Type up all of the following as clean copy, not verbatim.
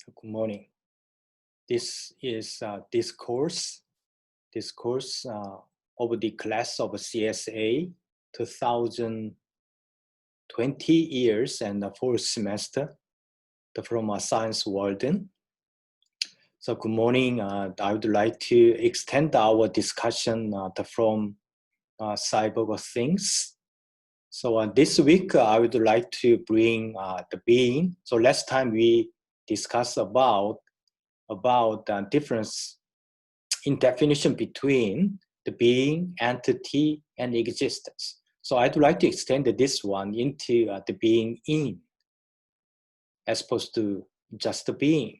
Good morning. This is discourse of the class of CSA 2020 years and the fourth semester from ScienceWalden. So good morning. I would like to extend our discussion from cyborg things. So this week I would like to bring the being. So last time we discussed about the difference in definition between the being, entity, and existence. So I'd like to extend this one into the being in, as opposed to just the being.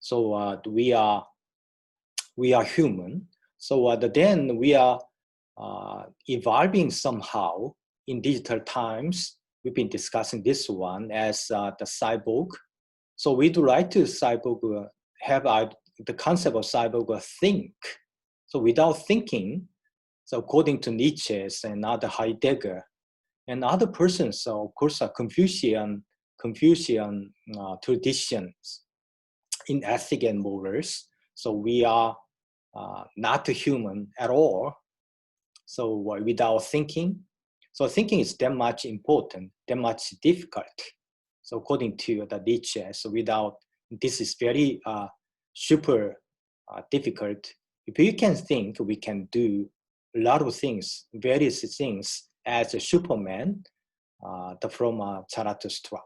So we are human. So then we are evolving somehow in digital times. We've been discussing this one as the cyborg. So we'd like to cyborg have the concept of cyborg think. So without thinking, so according to Nietzsche and other Heidegger and other persons, so of course, Confucian traditions in ethics and morals. So we are not human at all. So without thinking, so thinking is that much important, that much difficult. So according to the Nietzsche, so without this is very super difficult. If we can think, we can do a lot of things, various things as a Superman from Zarathustra.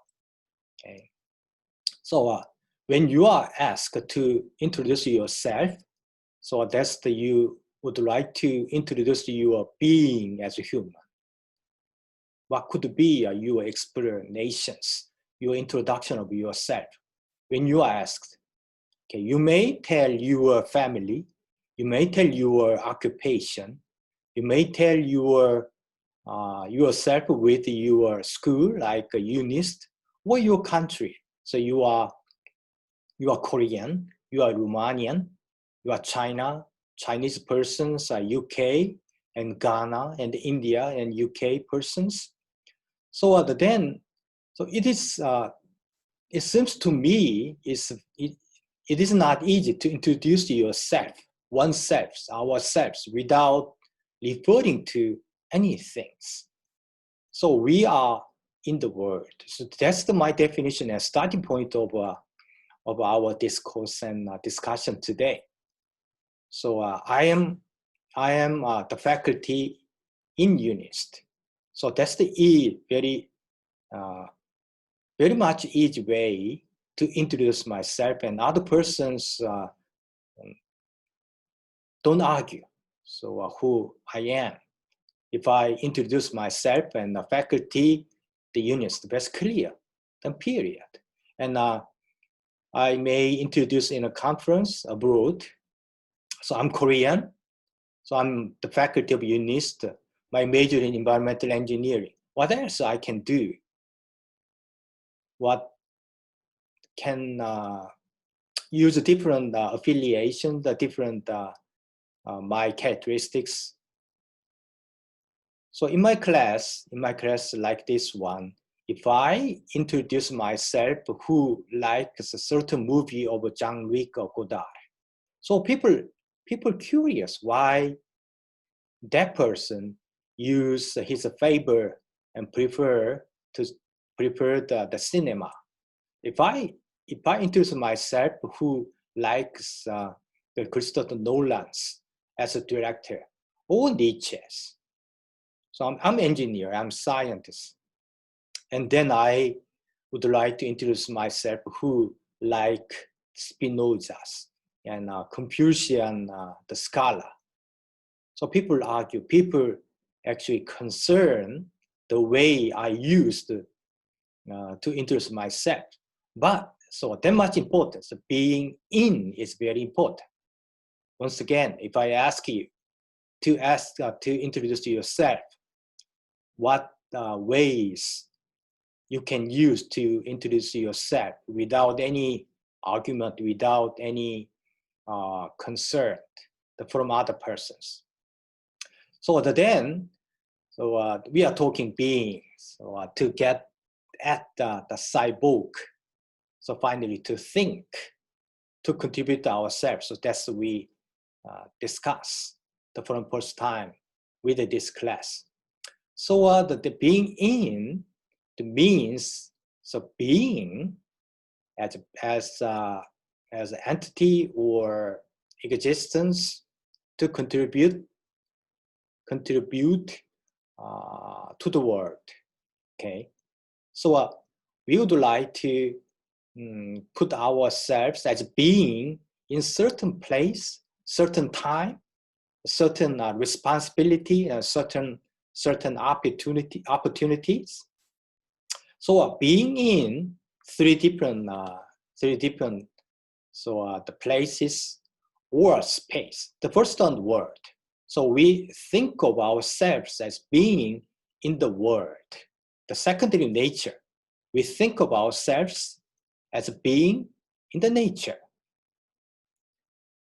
Okay. So when you are asked to introduce yourself, so that's you would like to introduce your being as a human. What could be your explanations, your introduction of yourself? When you are asked, okay, you may tell your family, you may tell your occupation, you may tell your yourself with your school, like UNIST, or your country. So you are Korean, you are Romanian, you are Chinese persons, UK and Ghana and India and UK persons. So then, so it is. It seems to me it is not easy to introduce yourself, oneself, ourselves, without referring to anything. So we are in the world. So that's my definition and starting point of our discourse and discussion today. So I am the faculty in UNIST. So that's the very much easy way to introduce myself, and other persons don't argue. So who I am. If I introduce myself and the faculty, the UNIST, that's clear, then period. And I may introduce in a conference abroad. So I'm Korean. So I'm the faculty of UNIST. My major in environmental engineering. What else I can do? What can use different affiliations, the different my characteristics. So in my class like this one, if I introduce myself who likes a certain movie of Jean-Luc Godard, so people curious why that person use his favor and prefer the cinema. If I introduce myself who likes the Christopher Nolan's as a director, or Nietzsche's. So I'm engineer, I'm scientist. And then I would like to introduce myself who like Spinoza's and Confucian, the scholar. So people argue, people actually concern the way I used to introduce myself. But so that much importance, being in is very important. Once again, if I ask you to introduce yourself, what ways you can use to introduce yourself without any argument, without any concern from other persons. So then, we are talking beings. So to get at the cyborg. So finally, to think, to contribute to ourselves. So that's what we discuss for the first time with this class. So the being in, the means, so being as an entity or existence to contribute to the world. Okay, so we would like to put ourselves as being in certain place, certain time, certain responsibility, and certain opportunities. So being in three different the places or space. The first one, world. So we think of ourselves as being in the world. The secondary, nature. We think of ourselves as being in the nature.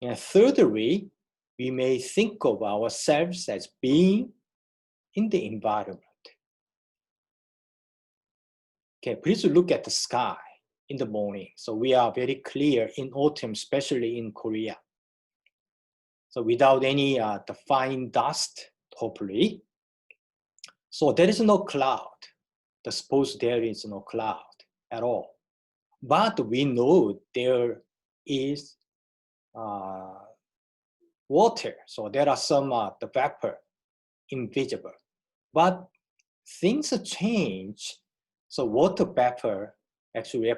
And thirdly, we may think of ourselves as being in the environment. Okay, please look at the sky in the morning. So we are very clear in autumn, especially in Korea. So without any the fine dust, hopefully. So there is no cloud. Suppose there is no cloud at all. But we know there is water. So there are some the vapor, invisible. But things change. So water vapor actually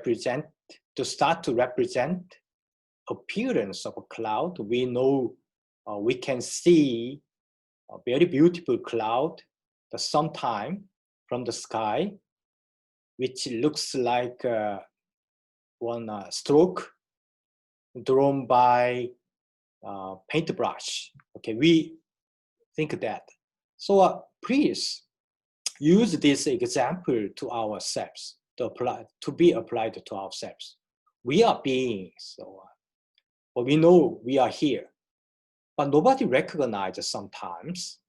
start to represent appearance of a cloud. We know we can see a very beautiful cloud sometime from the sky, which looks like one stroke drawn by paintbrush. Okay, we think that. So please use this example to ourselves, to be applied to ourselves. We are beings, so we know we are here, but nobody recognizes sometimes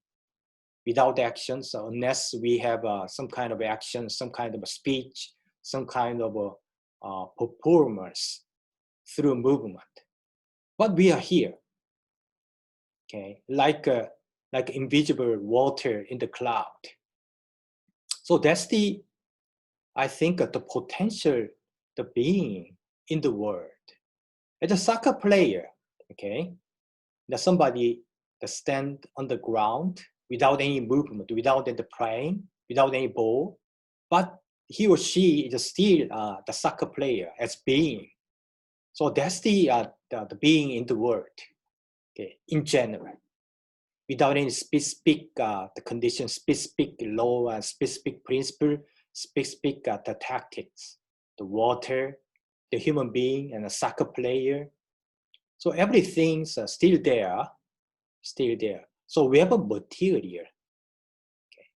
without action. So unless we have some kind of action, some kind of a speech, some kind of a performance through movement. But we are here, okay, like invisible water in the cloud. So that's I think the potential, the being in the world. As a soccer player, okay, that somebody that stand on the ground without any movement, without any playing, without any ball, but he or she is still the soccer player as being. So that's the being in the world, okay, in general, without any specific the condition, specific law, and specific principle, specific the tactics, the water, the human being, and the soccer player. So everything's still there. So we have a material, okay,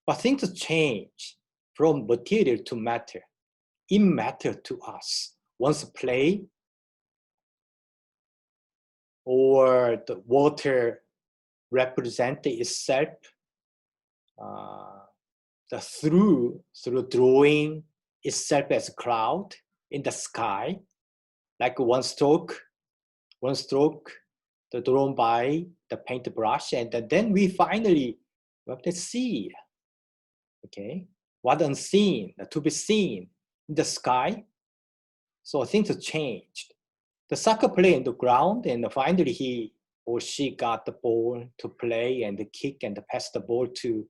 but things change from material to matter, in matter to us. Once play or the water represent itself through drawing itself as a cloud in the sky, like one stroke drawn by the paintbrush, and then we finally have to see, okay, what unseen, to be seen in the sky. So things have changed. The soccer player in the ground, and finally he or she got the ball to play and kick and pass the ball to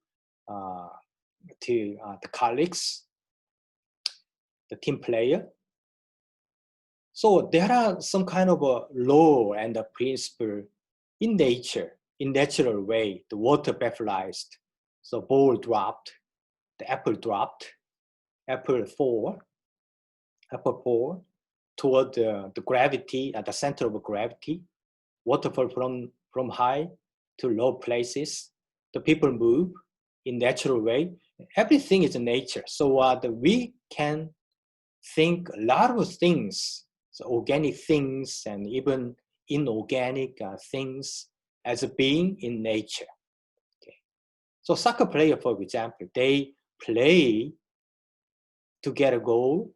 the colleagues, the team player. So there are some kind of a law and a principle in nature, in natural way. The water vaporized, so ball dropped, the apple dropped, apple fall toward the gravity, at the center of gravity. Water fall from high to low places. The people move in natural way. Everything is in nature. So we can think a lot of things, so organic things and even inorganic things as a being in nature. Okay. So soccer player, for example, they play to get a goal,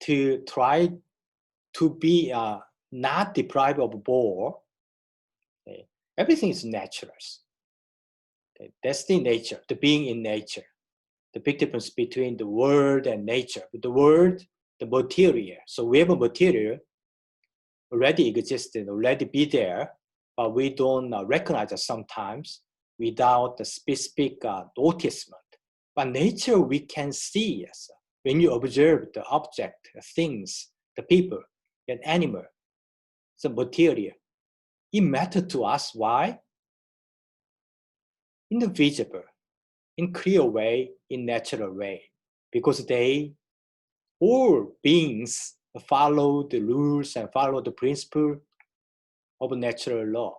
to try to be not deprived of more. Okay. Everything is natural. Okay. That's the nature, the being in nature. The big difference between the world and nature. The world, the material. So we have a material already existed, already be there, but we don't recognize it sometimes without the specific noticement. But nature we can see, yes. When you observe the object, the things, the people, an animal, the material, it matters to us. Why? In the visible, in clear way, in natural way, because they, all beings, follow the rules and follow the principle of natural law.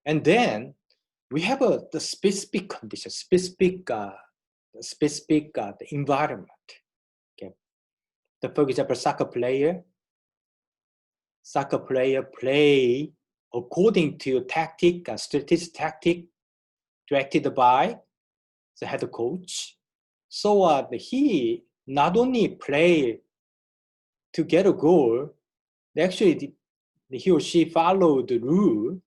And then we have the specific condition, the environment. Okay. For example, soccer player play according to tactic, strategic tactic directed by the head coach. So he not only play to get a goal, actually he or she follow the rule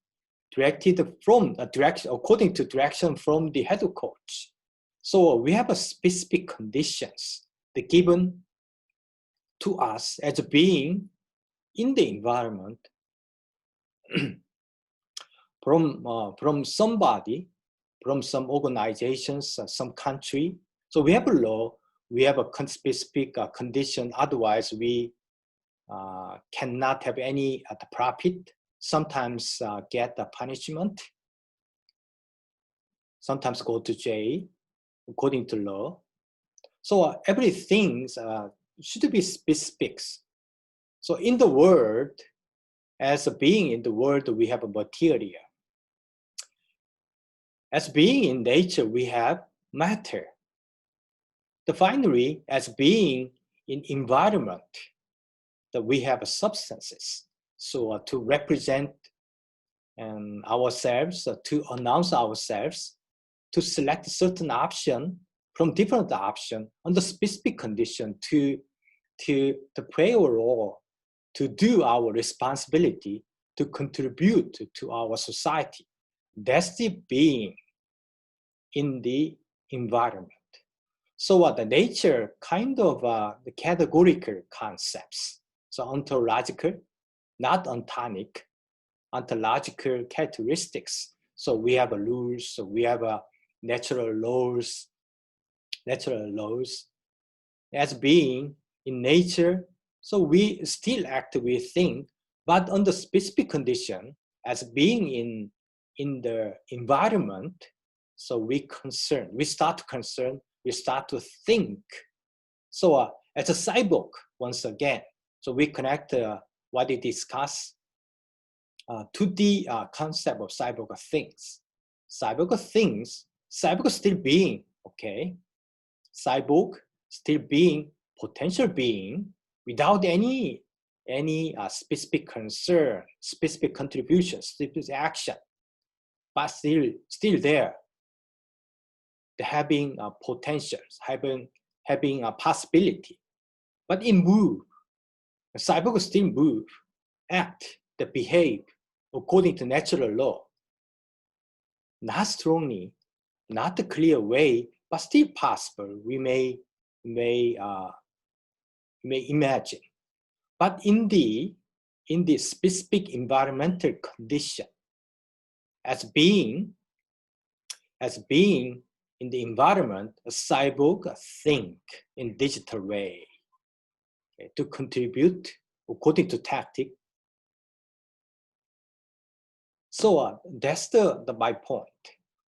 directed from a direction, according to direction from the head coach. So we have a specific conditions that given to us as a being in the environment from somebody, from some organizations, some country. So we have a law, we have a specific condition. Otherwise, we cannot have any profit. Sometimes get a punishment. Sometimes go to jail according to law. So everything should be specific. So in the world, as a being in the world, we have a material. As being in nature, we have matter. Finally, as being in environment, that we have substances. So to represent ourselves, to announce ourselves, to select a certain option from different options under specific condition to play a role, to do our responsibility, to contribute to our society. That's the being in the environment. So the nature kind of the categorical concepts. So ontological, not ontonic, ontological characteristics. So we have rules, so we have natural laws. As being in nature, so we still act, we think, but under specific condition, as being in the environment, so we start to concern, we start to think. So as a cyborg, once again, so we connect what we discuss to the concept of cyborg things. Cyborg things, cyborg still being, okay? Cyborg still being, potential being, without any specific concern, specific contribution, specific action, but still there. Having potentials, having a possibility, but it move. Cyborg still move, act, behave according to natural law. Not strongly, not the clear way, but still possible. We may imagine, but in the specific environmental condition, as being in the environment, a cyborg think in digital way, okay, to contribute according to tactic. So that's my point.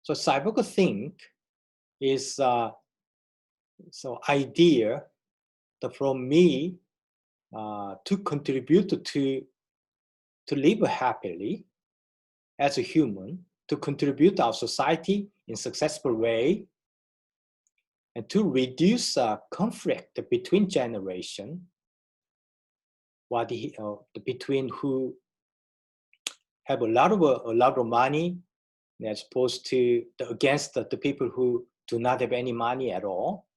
So cyborg think is so idea from me to contribute to live happily as a human, to contribute our society in successful way, and to reduce conflict between generation, between who have a lot of money as opposed to against the people who do not have any money at all.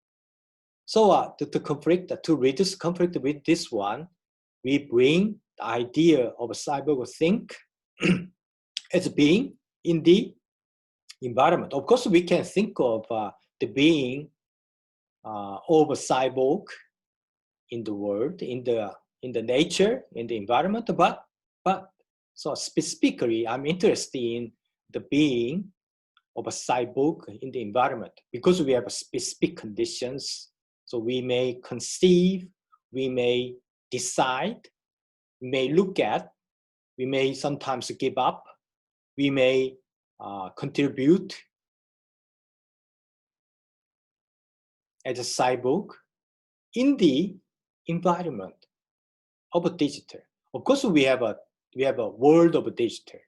So to reduce conflict with this one, we bring the idea of a cyborg think as being in the environment. Of course, we can think of the being of a cyborg in the world, in the nature, in the environment, but so specifically, I'm interested in the being of a cyborg in the environment because we have specific conditions. So we may conceive, we may decide, we may look at, we may sometimes give up, we may contribute as a cyborg in the environment of a digital. Of course, we have a world of a digital,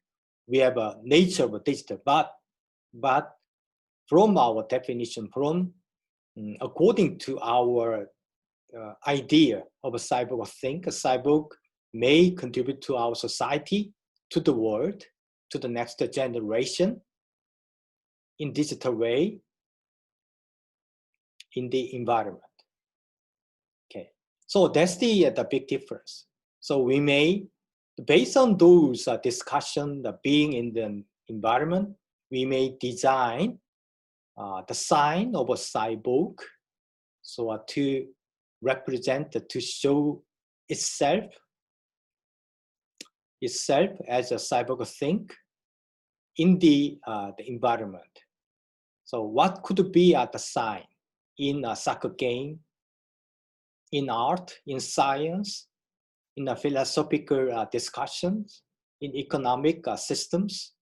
we have a nature of a digital, but from our definition, according to our idea of a cyborg think, a cyborg may contribute to our society, to the world, to the next generation in digital way, in the environment. Okay, so that's the big difference. So we may, based on those discussion, the being in the environment, we may design the sign of a cyborg, so to represent, to show itself as a cyborg think in the environment. So what could be the sign in a soccer game, in art, in science, in a philosophical discussions, in economic systems?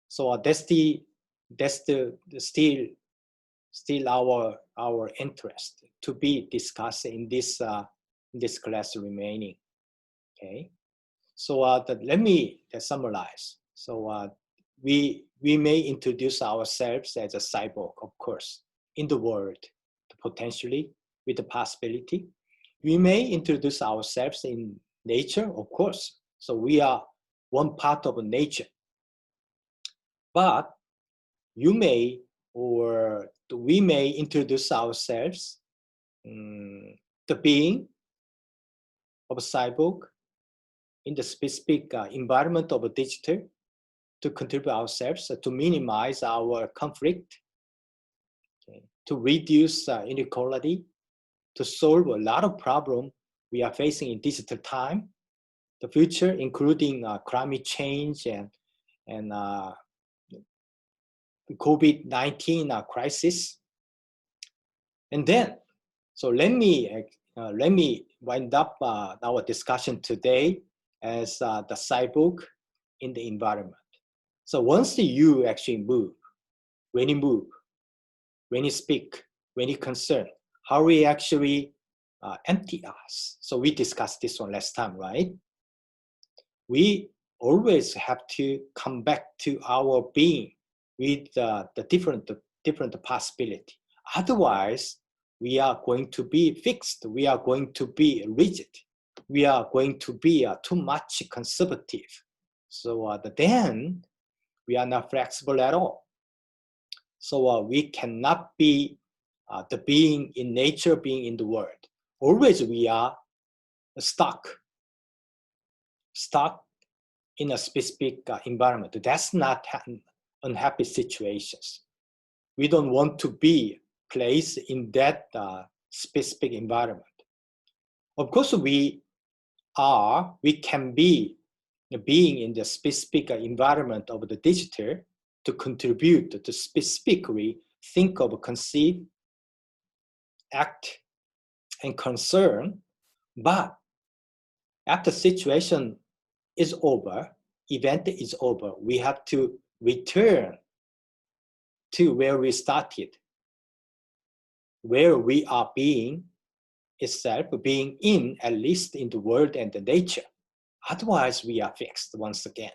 So that's still our interest to be discussed in this class remaining. Okay, so let me summarize. So we may introduce ourselves as a cyborg, of course, in the world, potentially with the possibility. We may introduce ourselves in nature, of course. So we are one part of nature. But you may, or we may introduce ourselves, the being of a cyborg in the specific environment of a digital, to contribute ourselves, to minimize our conflict, okay, to reduce inequality, to solve a lot of problems we are facing in digital time, the future, including climate change and the COVID-19 crisis. And then, so let me wind up our discussion today as the cyborg in the environment. So once you actually move, when you speak, when you concern, how we actually empty us. So we discussed this one last time, right? We always have to come back to our being with the different possibility. Otherwise, we are going to be fixed. We are going to be rigid. We are going to be too much conservative. So then we are not flexible at all. So we cannot be the being in nature, being in the world. Always we are stuck in a specific environment. That's not unhappy situations. We don't want to be placed in that specific environment. Of course, we can be being in the specific environment of the digital to contribute to specifically think of, conceive, act, and concern. But after situation is over, event is over, we have to return to where we started, where we are being itself, being in, at least in the world and the nature. Otherwise, we are fixed once again.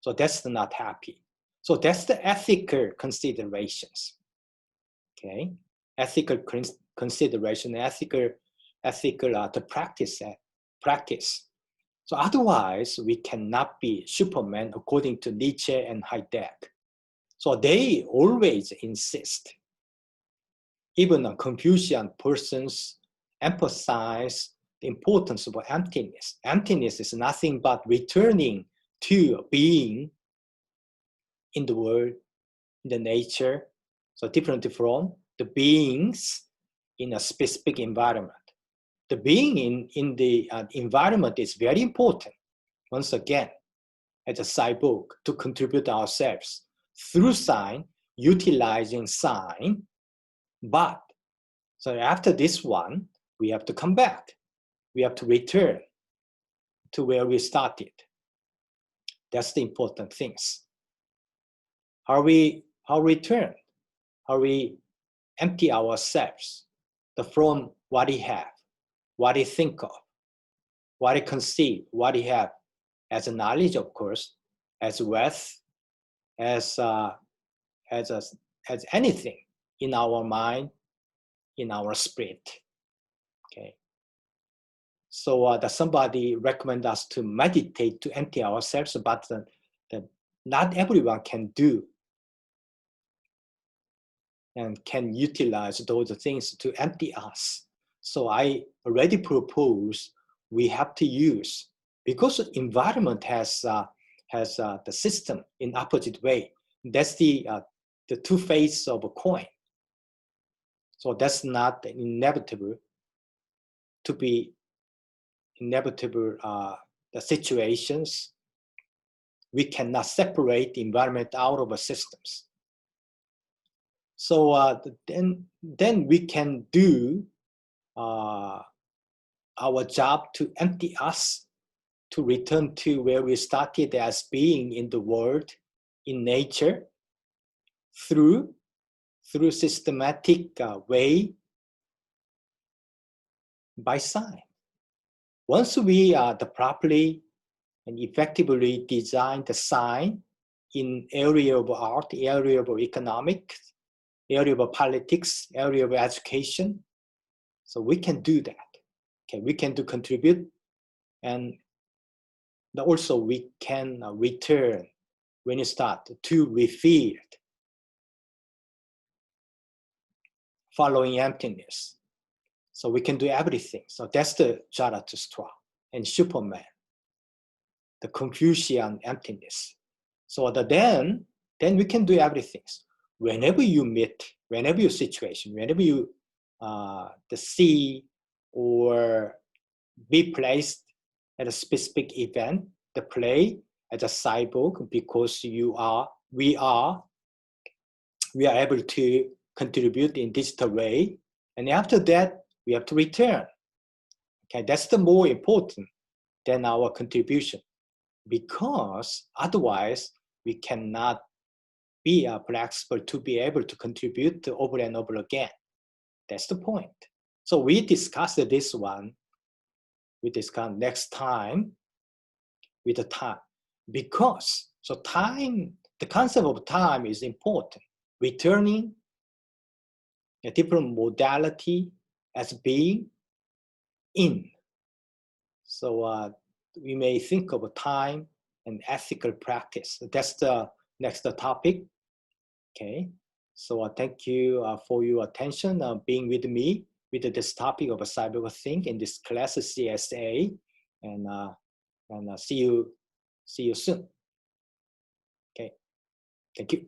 So that's not happy. So that's the ethical considerations. Okay, ethical consideration, ethical the practice. So otherwise, we cannot be Superman according to Nietzsche and Heidegger. So they always insist even Confucian persons emphasize the importance of emptiness. Emptiness is nothing but returning to being in the world, in the nature, so different from the beings in a specific environment. The being in the environment is very important, once again, as a cyborg, to contribute ourselves through sign, utilizing sign. But so after this one, we have to come back. We have to return to where we started. That's the important things. How we return, how we empty ourselves from what we have, what we think of, what we conceive, what we have as a knowledge, of course, as wealth, as anything in our mind, in our spirit. Okay. So that somebody recommend us to meditate to empty ourselves, but not everyone can do and can utilize those things to empty us. So I already propose we have to use, because the environment has the system in opposite way. That's the two faces of a coin. So that's not inevitable to be inevitable the situations. We cannot separate the environment out of the systems. So then we can do our job to empty us, to return to where we started as being in the world, in nature, through systematic way, by sign. Once we properly and effectively design the sign in area of art, area of economics, area of politics, area of education, so we can do that. Okay, we can contribute, and also we can return when you start to refill, following emptiness. So we can do everything. So that's the Zarathustra and Superman, the Confucian emptiness. So then we can do everything. Whenever you meet, whenever your situation, whenever you see or be placed at a specific event, the play as a cyborg, because we are able to contribute in digital way, and after that we have to return. Okay, that's the more important than our contribution, because otherwise we cannot be flexible to be able to contribute over and over again. That's the point. So we discussed this one. We discuss next time with the time, because so time, the concept of time is important. Returning a different modality as being in. So we may think of time and ethical practice. That's the next topic. Okay. So thank you for your attention, being with me with this topic of a cyborg think in this class CSA, and see you soon. Okay. Thank you.